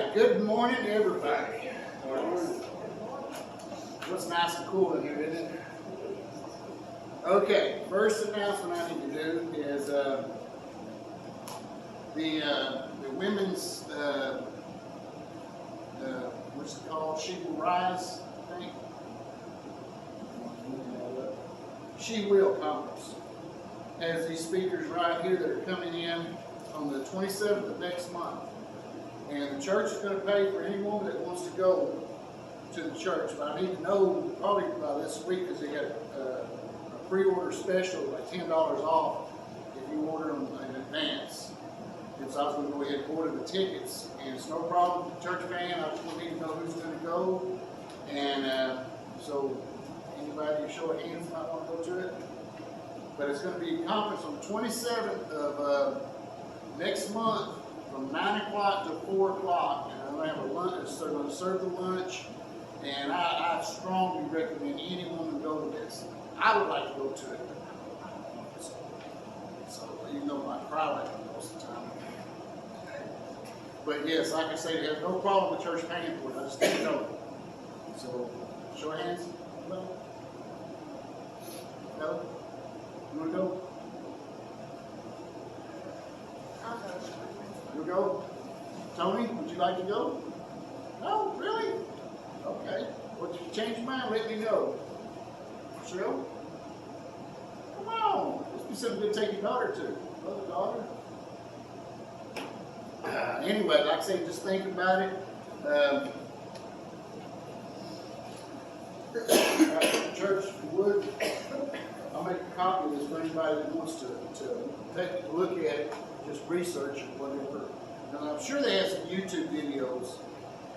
right, good morning to everybody. What's nice and cool in here, isn't it? Okay, first announcement I need to do is the women's, what's it called? She Will Rise, I think. She Will Conference has these speakers right here that are coming in on the 27th of next month. And the church is going to pay for any woman that wants to go to the church. But I need to know probably by this week because they got a pre-order special, like $10 off if you order them in advance. And so I was going to go ahead and order the tickets. And it's no problem, church fan. I just need to know who's going to go. And so anybody show of hands might want to go to it. But it's going to be a conference on the 27th of next month from 9 o'clock to 4 o'clock. And I'm going to have a lunch, so they're going to serve the lunch. And I strongly recommend any woman go to this. I would like to go to it. So even though my pride like most of the time. But yes, like I say, there's no problem with church paying for it. I just didn't know. So, show of hands. No? No? You want to go? I'll go. You go? Tony, would you like to go? No? Really? Okay. Well, if you change your mind, let me know. Cheryl? Come on. Must be something to take your daughter to. Other daughter? Anyway, like I say, just think about it. Church, if you would, I'll make a copy of this for anybody that wants to take a look at it, just research it, whatever. Now, I'm sure they have some YouTube videos,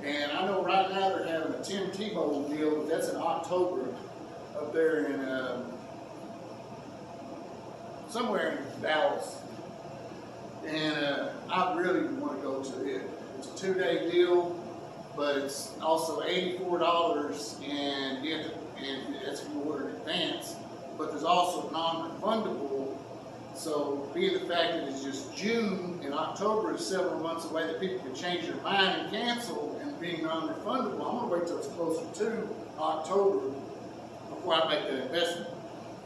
and I know right now they're having a Tim Tebow deal, but that's in October up there in somewhere in Dallas. And I really want to go to it. It's a 2-day deal, but it's also $84, and that's if you order in advance. But there's also non-refundable. So being the fact that it's just June and October is several months away, that people can change their mind and cancel, and being non-refundable, I'm going to wait till it's closer to October before I make that investment.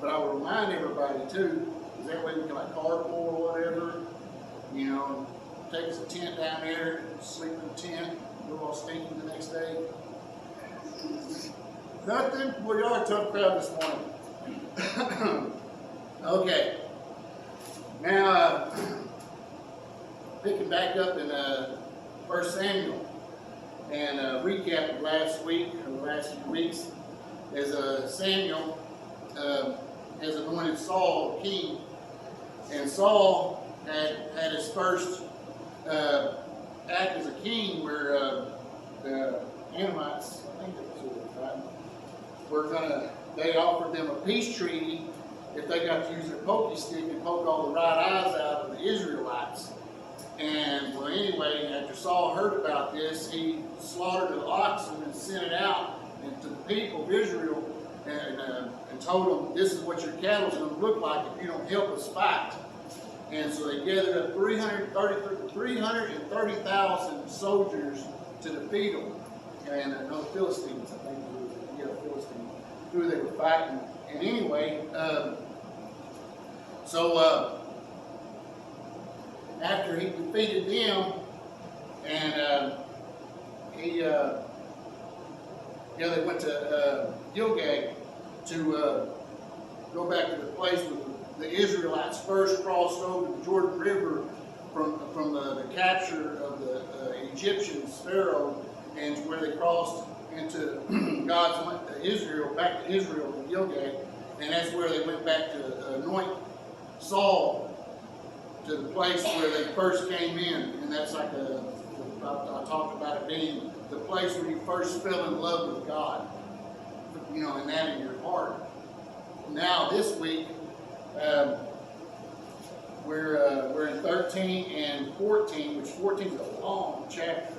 But I will remind everybody too, because that way we can like carpool or whatever. You know, take us a tent down there, sleep in the tent, go all stinky the next day. Nothing. Well, y'all are a tough crowd this morning. Okay. Now, picking back up in 1 Samuel and recap of last week, or the last few weeks, as Samuel has anointed Saul king, and Saul had his first act as a king, where the Ammonites, I think that was right, they offered them a peace treaty if they got to use their pokey stick and poke all the right eyes out of the Israelites. And well, anyway, after Saul heard about this, he slaughtered the oxen and sent it out to the people of Israel and told them, this is what your cattle's going to look like if you don't help us fight. And so they gathered up 330,000 soldiers to defeat them. And no, Philistines, I think, Philistines, who they were fighting. And anyway, after he defeated them, and they went to Gilgal to go back to the place where the Israelites first crossed over the Jordan River from the capture of the Egyptians, Pharaoh, and to where they crossed into God's land, Israel, back to Israel from Gilgal, and that's where they went back to anoint Saul to the place where they first came in, and that's like I talked about it being the place where you first fell in love with God, you know, and that in your heart. Now this week, we're in 13 and 14, which 14 is a long chapter.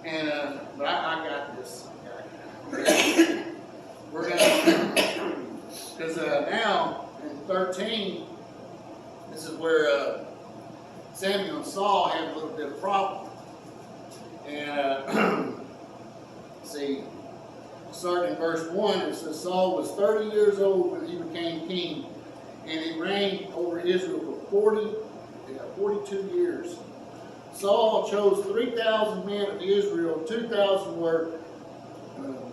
And but I got this. We're gonna, because now in 13, this is where Samuel and Saul had a little bit of problem. And see, starting in verse 1, it says, Saul was 30 years old when he became king, and he reigned over Israel for 42 years. Saul chose 3,000 men of Israel, 2,000 were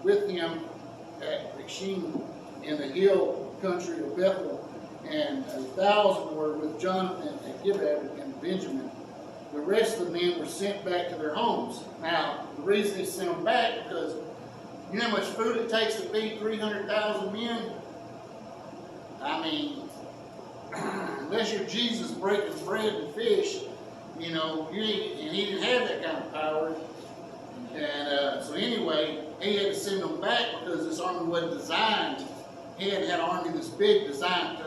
with him at Rechim in the hill country of Bethel, and 1,000 were with Jonathan at Gibeah and Benjamin. The rest of the men were sent back to their homes. Now, the reason he sent them back, because you know how much food it takes to feed 300,000 men? I mean, unless you're Jesus breaking bread and fish, you know, and he didn't have that kind of power. And so anyway, he had to send them back because this army wasn't designed. He hadn't had an army this big designed to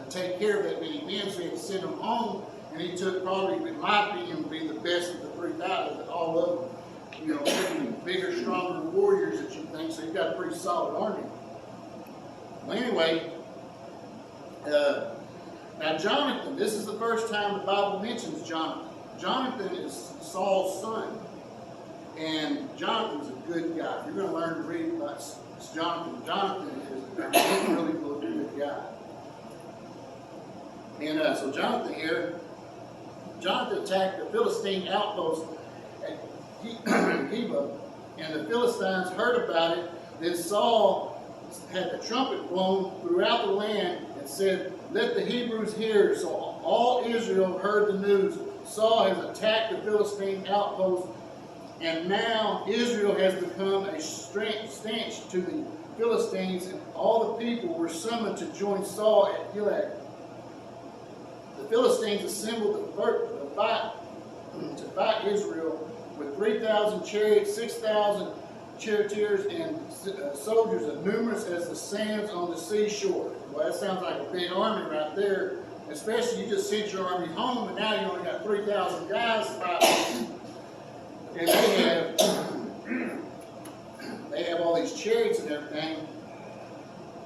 take care of that many men, so he had to send them home. And he took probably, in my opinion, would be the best of the 3,000, all of them, you know, bigger, stronger warriors that you think. So you've got a pretty solid army. Well, anyway, now Jonathan, this is the first time the Bible mentions Jonathan. Jonathan is Saul's son. And Jonathan's a good guy. If you're going to learn to read about Jonathan, Jonathan is a really good guy. And so Jonathan here, Jonathan attacked the Philistine outpost at Geba, and the Philistines heard about it. Then Saul had the trumpet blown throughout the land and said, "Let the Hebrews hear." So all Israel heard the news. Saul has attacked the Philistine outpost, and now Israel has become a stench to the Philistines, and all the people were summoned to join Saul at Gilead. The Philistines assembled to fight Israel with 3,000 chariots, 6,000 charioteers, and soldiers as numerous as the sands on the seashore. Well, that sounds like a big army right there. Especially you just sent your army home, and now you only got 3,000 guys fighting. And they have all these chariots and everything.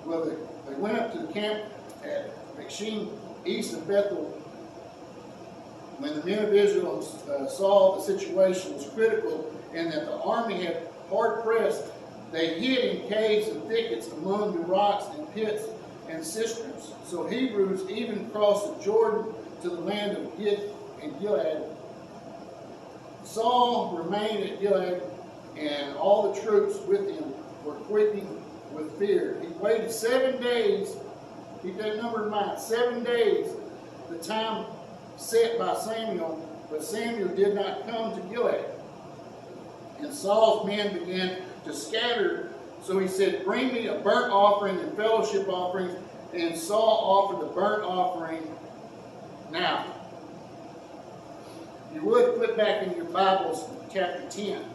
Well, they went up to the camp at Rechim, east of Bethel. When the men of Israel saw the situation was critical and that the army had hard pressed, they hid in caves and thickets among the rocks and pits and cisterns. So Hebrews even crossed the Jordan to the land of Gilead and Gilead. Saul remained at Gilead, and all the troops with him were quaking with fear. He waited 7 days. Keep that number in mind. 7 days, the time set by Samuel, but Samuel did not come to Gilead. And Saul's men began to scatter. So he said, "Bring me a burnt offering and fellowship offerings." And Saul offered the burnt offering. Now, you would flip back in your Bibles, chapter 10.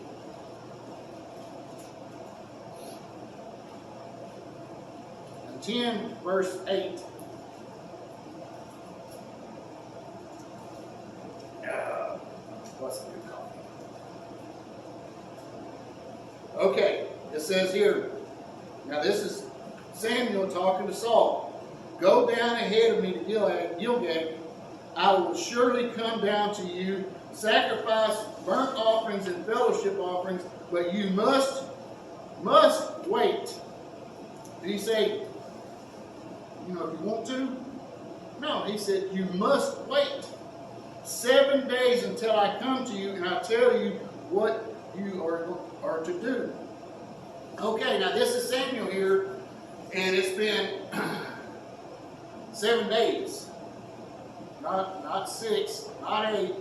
And 10, verse 8. What's the good coffee? Okay, it says here, now this is Samuel talking to Saul. "Go down ahead of me to Gilgal. I will surely come down to you, sacrifice burnt offerings and fellowship offerings, but you must wait." Did he say, if you want to? No, he said, you must wait 7 days until I come to you and I tell you what you are to do. Okay, now this is Samuel here, and it's been 7 days. Not 6, not 8,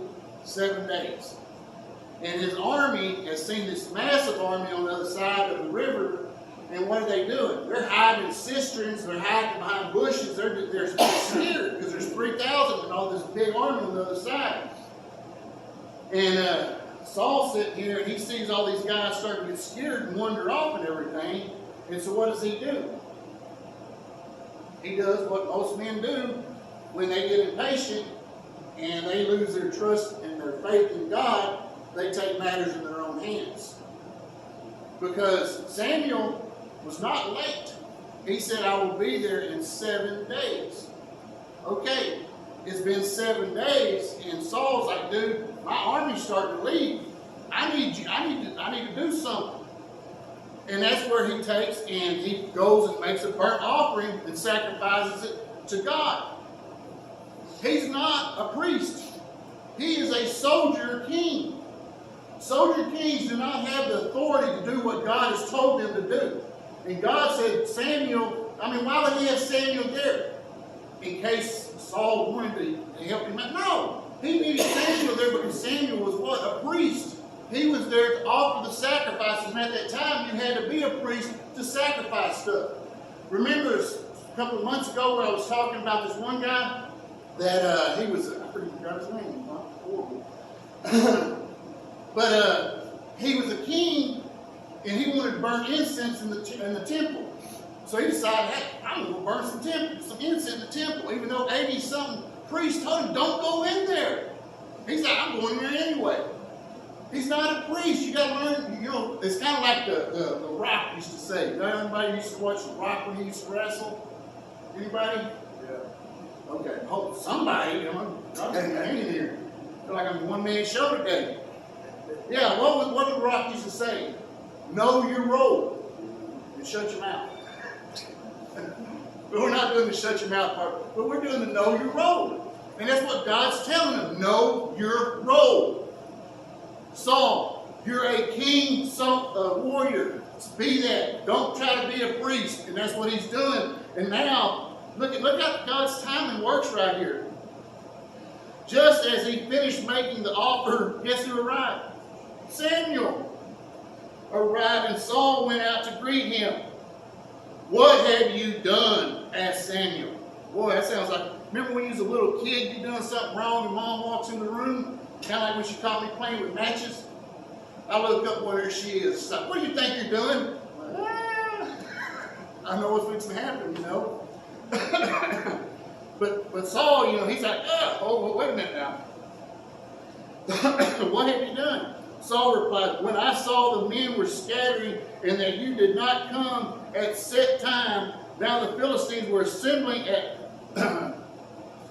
7 days. And his army has seen this massive army on the other side of the river, and what are they doing? They're hiding in cisterns, they're hiding behind bushes, they're scared because there's 3,000 and all this big army on the other side. And Saul's sitting here and he sees all these guys starting to get scared and wander off and everything. And so what does he do? He does what most men do when they get impatient and they lose their trust and their faith in God. They take matters in their own hands. Because Samuel was not late. He said, "I will be there in 7 days." Okay, it's been 7 days, and Saul's like, "Dude, my army's starting to leave. I need to do something. And that's where he takes and he goes and makes a burnt offering and sacrifices it to God. He's not a priest. He is a soldier king. Soldier kings do not have the authority to do what God has told them to do. And God said, why would he have Samuel there? In case Saul wanted to help him out? No. He needed Samuel there because Samuel was what? A priest. He was there to offer the sacrifices, and at that time you had to be a priest to sacrifice stuff. Remember a couple of months ago where I was talking about this one guy that I forgot his name. Horrible. But he was a king, and he wanted to burn incense in the temple. So he decided, hey, I'm going to burn some incense in the temple, even though 80-something priests told him, don't go in there. He's like, I'm going in there anyway. He's not a priest. You got to learn, it's kind of like the Rock used to say. Anybody used to watch The Rock when he used to wrestle? Anybody? Yeah. Okay. Oh, somebody. I'm hanging here. I feel like I'm a one-man show today. Yeah, what did The Rock used to say? Know your role and shut your mouth. But we're not doing the shut your mouth part, but we're doing the know your role. And that's what God's telling them. Know your role. Saul, you're a king, a warrior. Be that. Don't try to be a priest. And that's what he's doing. And now, look how God's timing works right here. Just as he finished making the offer, guess who arrived? Samuel arrived, and Saul went out to greet him. What have you done? Asked Samuel. Boy, that sounds like, remember when you was a little kid, you doing something wrong, and mom walks in the room? Kind of like when she caught me playing with matches. I look up where she is. Like, what do you think you're doing? I know what's fixing to happen, But Saul, he's like, wait a minute now. What have you done? Saul replied, when I saw the men were scattering and that you did not come at set time, now the Philistines were assembling at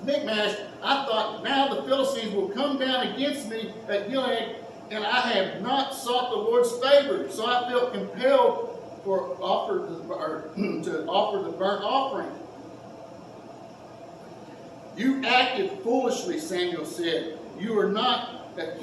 Michmash, I thought, now the Philistines will come down against me at Gilead, and I have not sought the Lord's favor. So I felt compelled to offer the burnt offering. You acted foolishly, Samuel said. You are not kept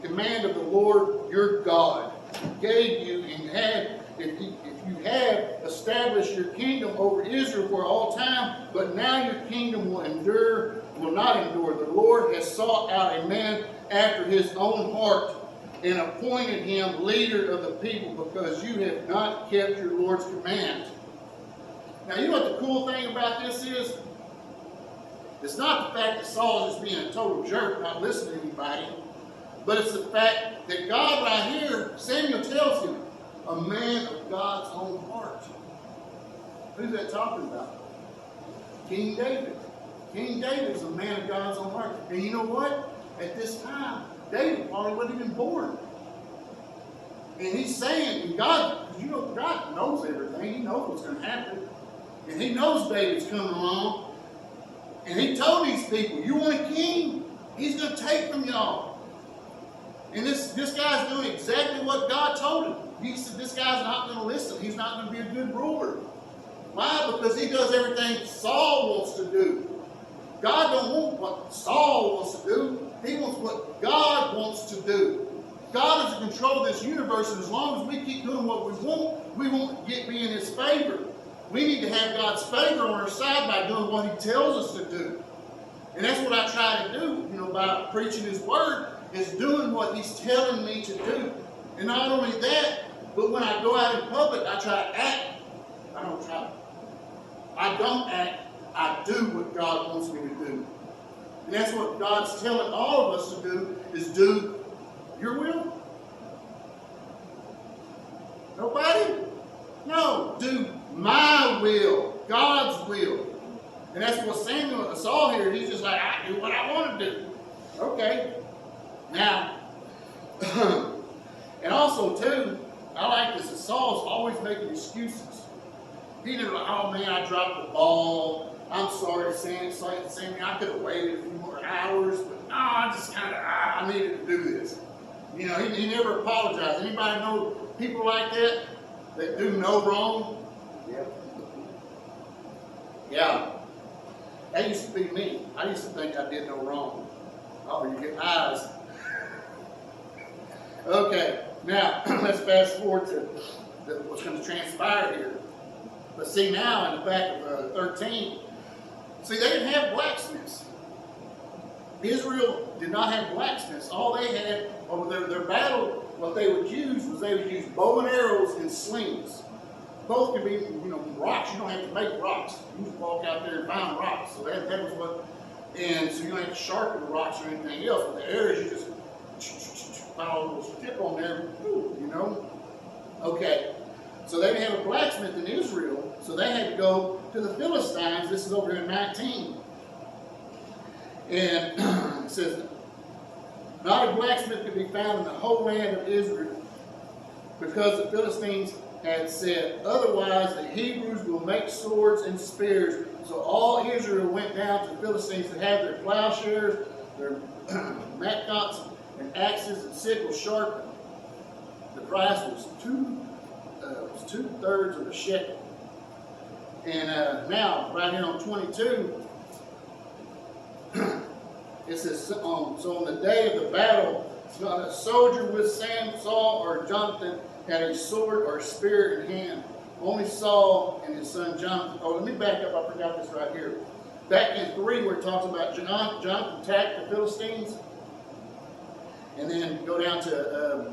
the command of the Lord your God. He gave you and had, if you have established your kingdom over Israel for all time, but now your kingdom will not endure. The Lord has sought out a man after his own heart and appointed him leader of the people because you have not kept your Lord's command. Now, you know what the cool thing about this is? It's not the fact that Saul is just being a total jerk, not listening to anybody, but it's the fact that God right here, Samuel tells him, a man of God's own heart. Who's that talking about? King David. King David is a man of God's own heart. And you know what? At this time, David probably wasn't even born. And he's saying, God knows everything. He knows what's going to happen. And he knows David's coming along. And he told these people, you want a king? He's going to take from y'all. And this guy's doing exactly what God told him. He said, this guy's not going to listen. He's not going to be a good ruler. Why? Because he does everything Saul wants to do. God don't want what Saul wants to do. He wants what God wants to do. God is in control of this universe, and as long as we keep doing what we won't be in his favor. We need to have God's favor on our side by doing what he tells us to do. And that's what I try to do, by preaching his word, is doing what he's telling me to do. And not only that, but when I go out in public, I try to act. I don't act. I do what God wants me to do. And that's what God's telling all of us to do, is do your will. Nobody? No, do my will, God's will. And that's what Saul here, he's just like, I do what I want to do. Okay. Now, and also too, I like this, that Saul's always making excuses. He didn't like, oh man, I dropped the ball. I'm sorry, Samuel, I could have waited a few more hours, but no, I needed to do this. You know, he never apologized. Anybody know people like that do no wrong? Yep. Yeah. That used to be me. I used to think I did no wrong. Oh, you get eyes. Okay, now let's fast forward to what's going to transpire here. But see, now in the back of 13, see, they didn't have blacksmiths. Israel did not have blacksmiths. All they had, or their battle, what they would use was they would use bow and arrows and slings. Both can be, you know, rocks. You don't have to make rocks. You just walk out there and find rocks. So that was what, and so you don't have to sharpen the rocks or anything else. With the arrows, you just pile a little tip on there, you know. Okay, so they didn't have a blacksmith in Israel, so they had to go to the Philistines. This is over here in 19. And it says, not a blacksmith could be found in the whole land of Israel, because the Philistines had said, otherwise the Hebrews will make swords and spears. So all Israel went down to the Philistines to have their plowshares, their matcocks, and axes and sickles sharpened. The price was 2/3 of a shekel. And now, right here on 22, it says, so on the day of the battle, not a soldier with Saul or Jonathan had a sword or a spear in hand. Only Saul and his son Jonathan. Oh, let me back up. I forgot this right here. Back in 3, where it talks about Jonathan attacked the Philistines. And then go down to,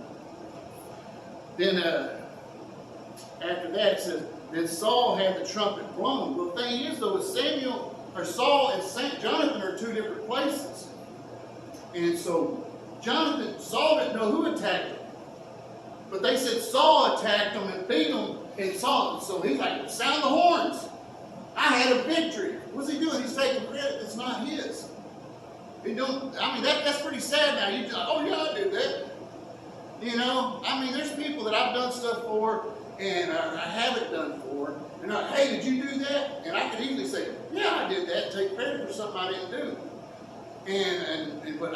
after that it says, then Saul had the trumpet blown. Well, the thing is, though, is Saul and Jonathan are 2 different places. And so Saul didn't know who attacked him. But they said Saul attacked him and beat him, and so he's like, sound the horns. I had a victory. What's he doing? He's taking credit that's not his. That's pretty sad now. You just, oh yeah, I did that. You know, there's people that I've done stuff for and I haven't done for. And hey, did you do that? And I could easily say, yeah, I did that. Take credit for something I didn't do. But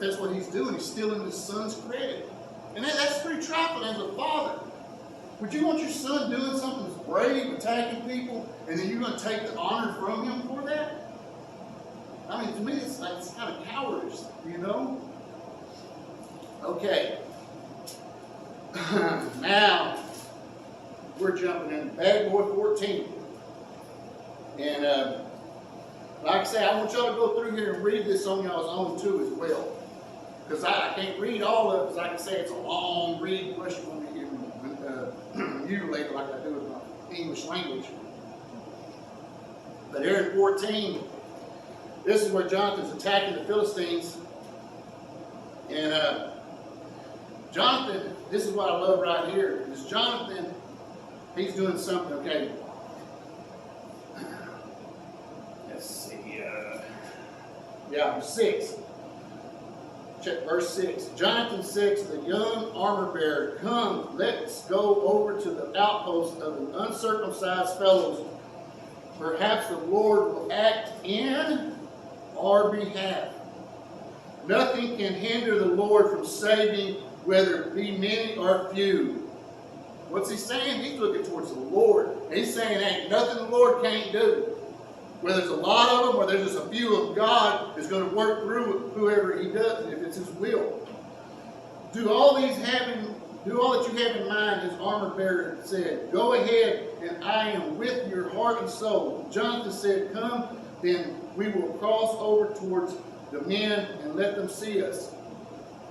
that's what he's doing. He's stealing his son's credit. And that's pretty trifling as a father. Would you want your son doing something that's brave, attacking people, and then you're going to take the honor from him for that? To me, it's kind of cowardice, you know? Okay. Now, we're jumping in Bad Boy 14. And like I say, I want y'all to go through here and read this on y'all's own too as well. Because I can't read all of it, because like I say, it's a long read question for me you later, like I do with my English language. But here in 14, this is where Jonathan's attacking the Philistines. And Jonathan, this is what I love right here, is Jonathan, he's doing something, okay. Let's see, 6. Check verse 6. Jonathan said to the young armor bearer, come, let's go over to the outpost of the uncircumcised fellows. Perhaps the Lord will act in our behalf. Nothing can hinder the Lord from saving, whether it be many or few. What's he saying? He's looking towards the Lord. He's saying ain't nothing the Lord can't do. Whether there's a lot of them or there's just a few of God is going to work through whoever he does, if it's his will. Do all that you have in mind, his armor bearer said. Go ahead, and I am with your heart and soul. Jonathan said, come, then we will cross over towards the men and let them see us.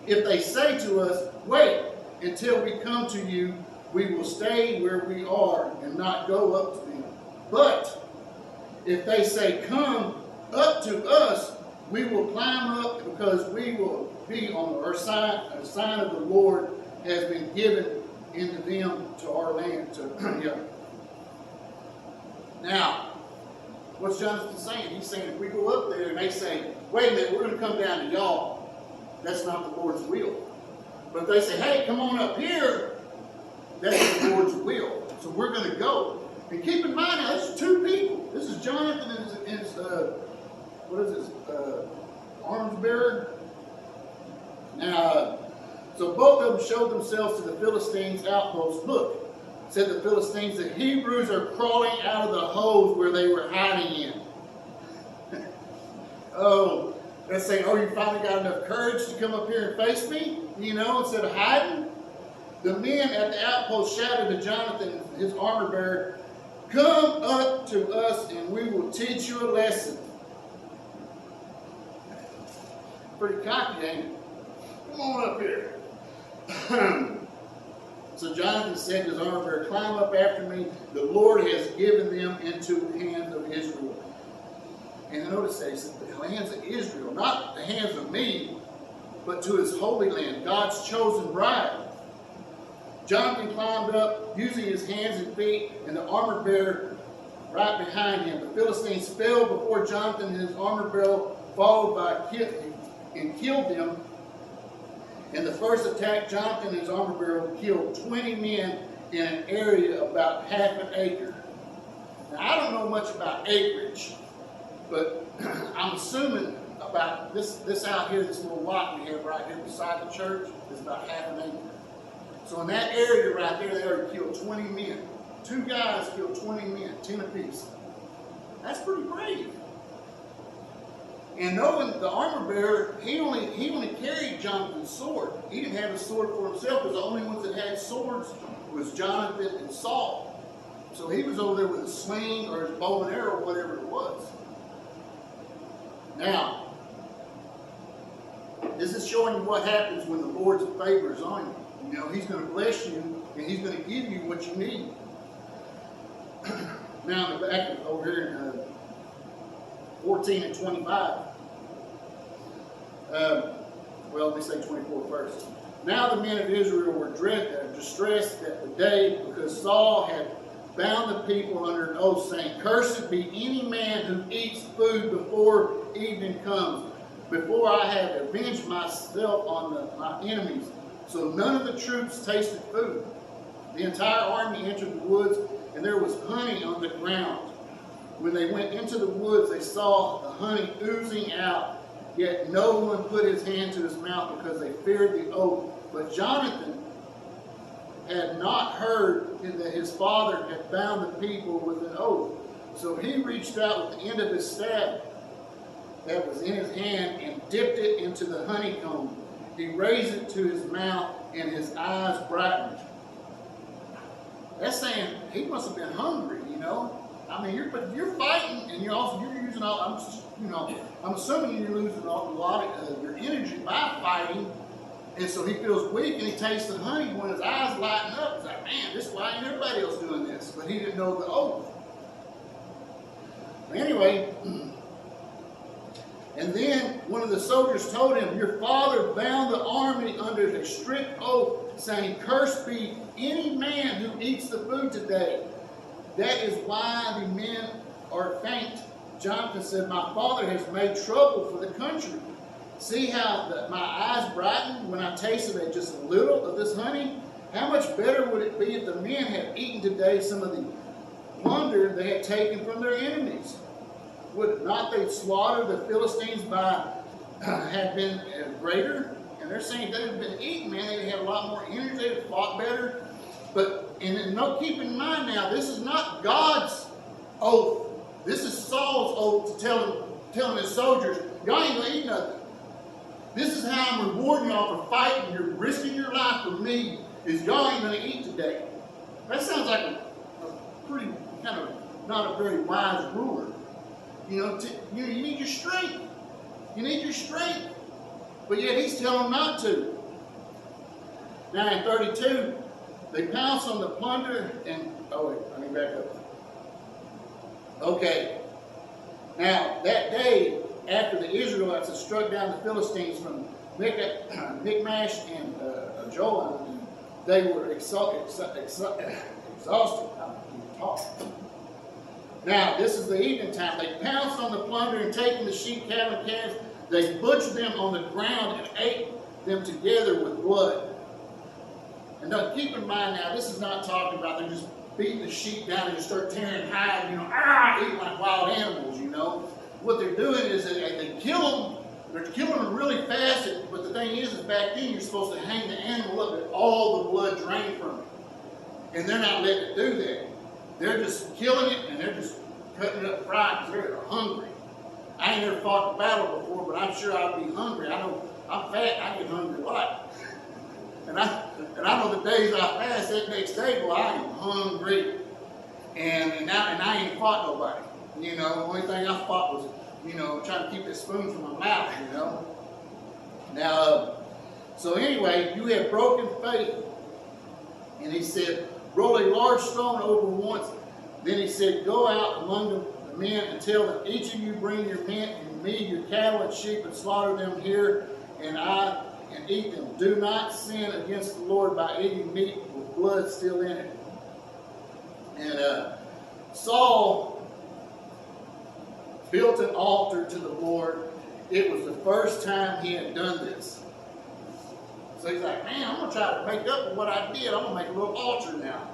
If they say to us, wait until we come to you, we will stay where we are and not go up to them. But if they say, come up to us, we will climb up, because we will be on our side. A sign of the Lord has been given into them to our land. Now, what's Jonathan saying? He's saying if we go up there and they say, wait a minute, we're going to come down to y'all, that's not the Lord's will. But if they say, hey, come on up here, that's the Lord's will. So we're going to go. And keep in mind now, this is 2 people. This is Jonathan and his arms bearer. Now, So both of them showed themselves to the Philistines' outpost. Look, said the Philistines, the Hebrews are crawling out of the holes where they were hiding in. Oh, they're saying, oh, you finally got enough courage to come up here and face me? You know, instead of hiding? The men at the outpost shouted to Jonathan, his armor bearer, come up to us and we will teach you a lesson. Pretty cocky, ain't it? Come on up here. So Jonathan said to his armor bearer, climb up after me. The Lord has given them into the hands of Israel. And notice that he said, the hands of Israel, not the hands of me, but to his holy land, God's chosen bride. Jonathan climbed up, using his hands and feet, and the armor bearer right behind him. The Philistines fell before Jonathan and his armor bearer, followed by and killed them. In the first attack, Jonathan and his armor bearer killed 20 men in an area about half an acre. Now, I don't know much about acreage, but I'm assuming about this out here, this little lot we have right here beside the church, is about half an acre. So in that area right there, they already killed 20 men. 2 guys killed 20 men, 10 apiece. That's pretty brave. And knowing the armor bearer, he only carried Jonathan's sword. He didn't have a sword for himself, because the only ones that had swords was Jonathan and Saul. So he was over there with a sling or his bow and arrow, whatever it was. Now, this is showing you what happens when the Lord's favor is on you. You know, he's going to bless you, and he's going to give you what you need. Now, in the back over here in 14 and 25. Well, let me say 24 first. Now the men of Israel were distressed at the day, because Saul had bound the people under an oath, saying, cursed be any man who eats food before evening comes, before I have avenged myself on my enemies. So none of the troops tasted food. The entire army entered the woods, and there was honey on the ground. When they went into the woods, they saw the honey oozing out, yet no one put his hand to his mouth, because they feared the oath. But Jonathan had not heard that his father had bound the people with an oath. So he reached out with the end of his staff that was in his hand and dipped it into the honeycomb. He raised it to his mouth, and his eyes brightened. That's saying he must have been hungry, you know. I mean, you're fighting, and you're using all. I'm assuming you're losing a lot of your energy by fighting, and so he feels weak, and he tastes the honey. When his eyes lighten up, he's like, man, this is why ain't everybody else doing this? But he didn't know the oath. Anyway. And then one of the soldiers told him, your father bound the army under a strict oath, saying, cursed be any man who eats the food today. That is why the men are faint. Jonathan said, my father has made trouble for the country. See how my eyes brightened when I tasted just a little of this honey? How much better would it be if the men had eaten today some of the plunder they had taken from their enemies? Would not they slaughter the Philistines by have been greater? And they're saying if they had been eaten, man, they'd have a lot more energy, they'd have fought better. But keep in mind now, this is not God's oath. This is Saul's oath to telling his soldiers, y'all ain't gonna eat nothing. This is how I'm rewarding y'all for fighting. You're risking your life for me, is y'all ain't gonna eat today. That sounds like a pretty kind of not a very wise ruler. You know, you need your strength. You need your strength. But yet he's telling them not to. Now in 32, they pounce on the plunder and, oh wait, let me back up. Okay. Now that day, after the Israelites had struck down the Philistines from Michmash and Joel, they were exhausted. Now, this is the evening time. They pounced on the plunder, and taking the sheep, cattle, and calves, they butchered them on the ground and ate them together with blood. And now, keep in mind now, this is not talking about them just beating the sheep down and just start tearing hide, eating like wild animals, What they're doing is they kill them, they're killing them really fast, but the thing is back then you're supposed to hang the animal up and all the blood drained from it. And they're not letting it do that. They're just killing it and they're just cutting it up fried because they're hungry. I ain't never fought a battle before, but I'm sure I'd be hungry. I know I'm fat, I get hungry a lot. And I know the days I fast, that next day, well, I am hungry. And I ain't fought nobody. You know, the only thing I fought was, you know, trying to keep that spoon from my mouth, you know. Now, so anyway, you have broken faith. And he said, roll a large stone over once. Then he said, go out among the men and tell them, each of you bring your men and me, your cattle and sheep, and slaughter them here, and eat them. Do not sin against the Lord by eating meat with blood still in it. And Saul built an altar to the Lord. It was the first time he had done this. So he's like, man, I'm going to try to make up for what I did. I'm going to make a little altar now.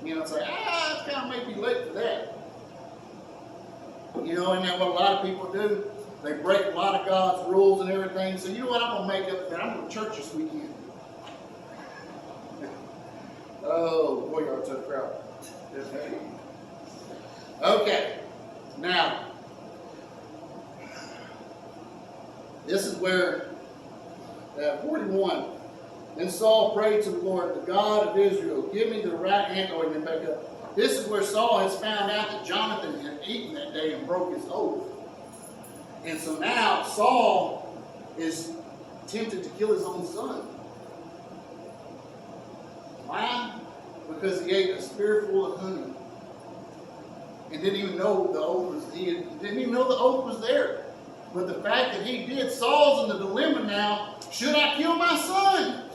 You know, it's like, it's kind of may be late for that. You know, isn't that what a lot of people do? They break a lot of God's rules and everything. So you know what, I'm going to make up for that. I'm going to church this weekend. Oh, boy, you're a tough crowd. Okay, now, this is where, 41, then Saul prayed to the Lord, the God of Israel, give me the right hand. Oh, and then back up. This is where Saul has found out that Jonathan had eaten that day and broke his oath. And so now Saul is tempted to kill his own son. Why? Because he ate a spearful of honey and didn't even know the oath was didn't even know the oath was there. But the fact that he did, Saul's in the dilemma now. Should I kill my son?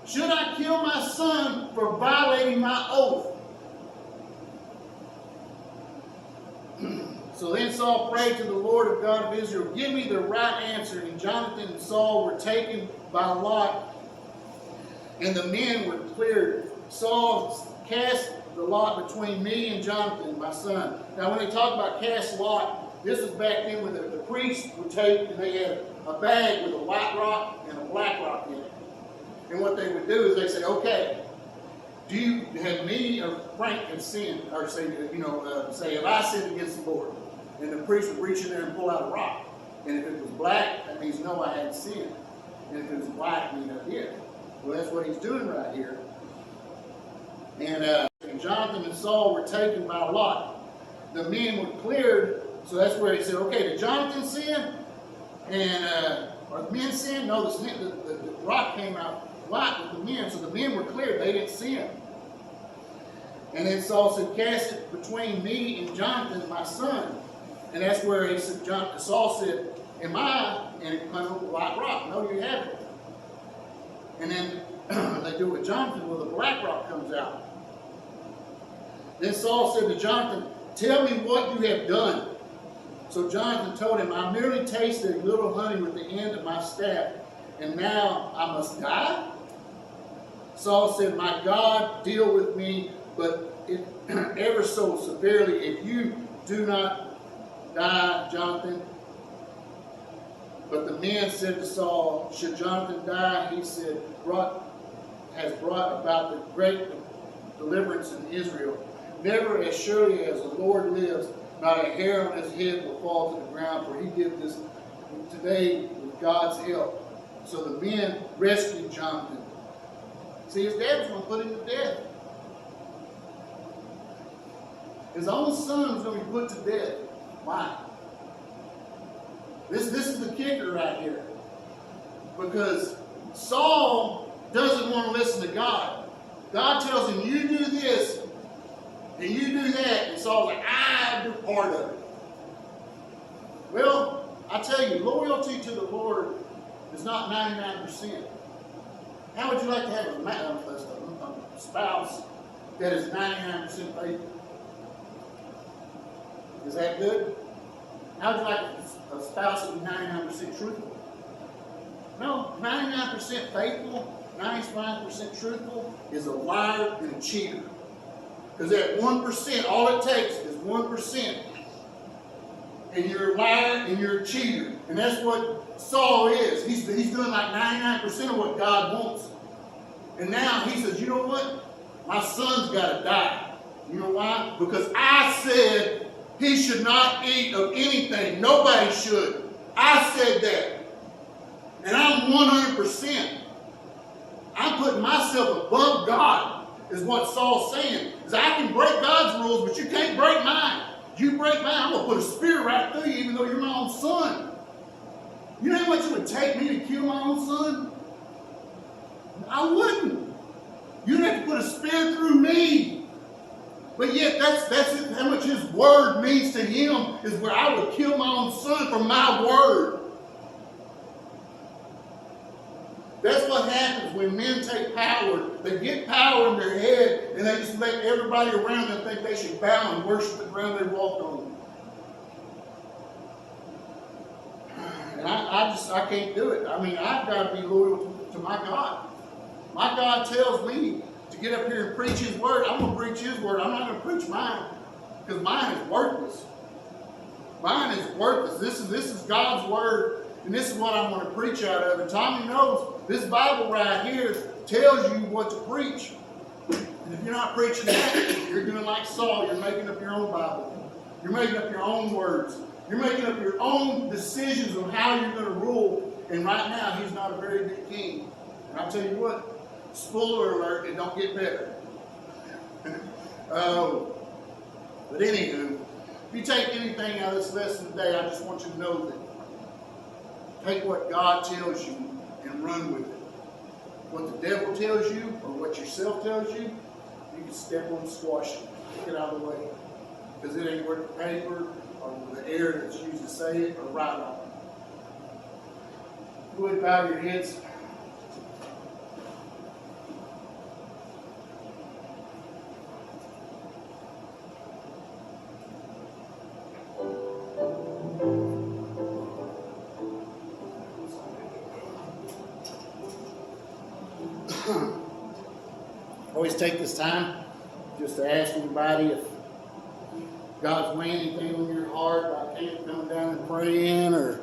Should I kill my son for violating my oath? So then Saul prayed to the Lord of God of Israel, give me the right answer. And Jonathan and Saul were taken by lot, and the men were cleared. Saul cast the lot between me and Jonathan, my son. Now when they talk about cast lot, this was back then when the priests would take, and they had a bag with a white rock and a black rock in it. And what they would do is they say, okay, do you have me or Frank have sinned? Or say, say, have I sinned against the Lord? And the priest would reach in there and pull out a rock. And if it was black, that means no, I hadn't sinned. And if it was white, it means I did. Well, that's what he's doing right here. And Jonathan and Saul were taken by lot. The men were cleared. So that's where he said, okay, did Jonathan sin? And are the men sin? No, the rock came out white with the men. So the men were cleared. They didn't sin. And then Saul said, cast it between me and Jonathan, my son. And that's where he said, Saul said, am I? And it comes with a white rock. No, you haven't. And then they do it with Jonathan, well, the black rock comes out. Then Saul said to Jonathan, tell me what you have done. So Jonathan told him, I merely tasted a little honey with the end of my staff, and now I must die? Saul said, my God, deal with me, but ever so severely, if you do not die, Jonathan. But the men said to Saul, should Jonathan die? He said, has brought about the great deliverance in Israel. Never as surely as the Lord lives, not a hair on his head will fall to the ground, for he did this today with God's help. So the men rescued Jonathan. See, his dad was going to put him to death. His own son was going to be put to death. Why? This is the kicker right here. Because Saul doesn't want to listen to God. God tells him, you do this, and you do that. And Saul's like, I do part of it. Well, I tell you, loyalty to the Lord is not 99%. How would you like to have a spouse that is 99% faithful? Is that good? How would you like a spouse that is 99% truthful? No, 99% faithful, 95% truthful is a liar and a cheater. Because that 1%, all it takes is 1% and you're a liar, and you're a cheater. And that's what Saul is. He's doing like 99% of what God wants. And now he says, you know what? My son's got to die. You know why? Because I said he should not eat of anything. Nobody should. I said that. And I'm 100%. I'm putting myself above God, is what Saul's saying. Is I can break God's rules, but you can't break mine. You break mine, I'm going to put a spear right through you, even though you're my own son. You know how much it would take me to kill my own son? I wouldn't. You'd have to put a spear through me. But yet, that's how much his word means to him, is where I would kill my own son for my word. That's what happens when men take power. They get power in their head, and they just let everybody around them think they should bow and worship the ground they walk on. And I can't do it. I mean, I've got to be loyal to my God. My God tells me to get up here and preach his word. I'm going to preach his word. I'm not going to preach mine, because mine is worthless. Mine is worthless. This is God's word, and this is what I'm going to preach out of. And Tommy knows this Bible right here tells you what to preach. And if you're not preaching that, you're doing like Saul. You're making up your own Bible. You're making up your own words. You're making up your own decisions on how you're going to rule. And right now, he's not a very good king. And I'll tell you what, spoiler alert, it don't get better. But anywho, if you take anything out of this lesson today, I just want you to know that take what God tells you and run with it. What the devil tells you or what yourself tells you, you can step on and squash it. Get out of the way. Because it ain't worth the paper or the air that's used to say it or write on it. Go ahead and bow your heads. Always take this time just to ask anybody if God's laying anything on your heart by coming down and praying, or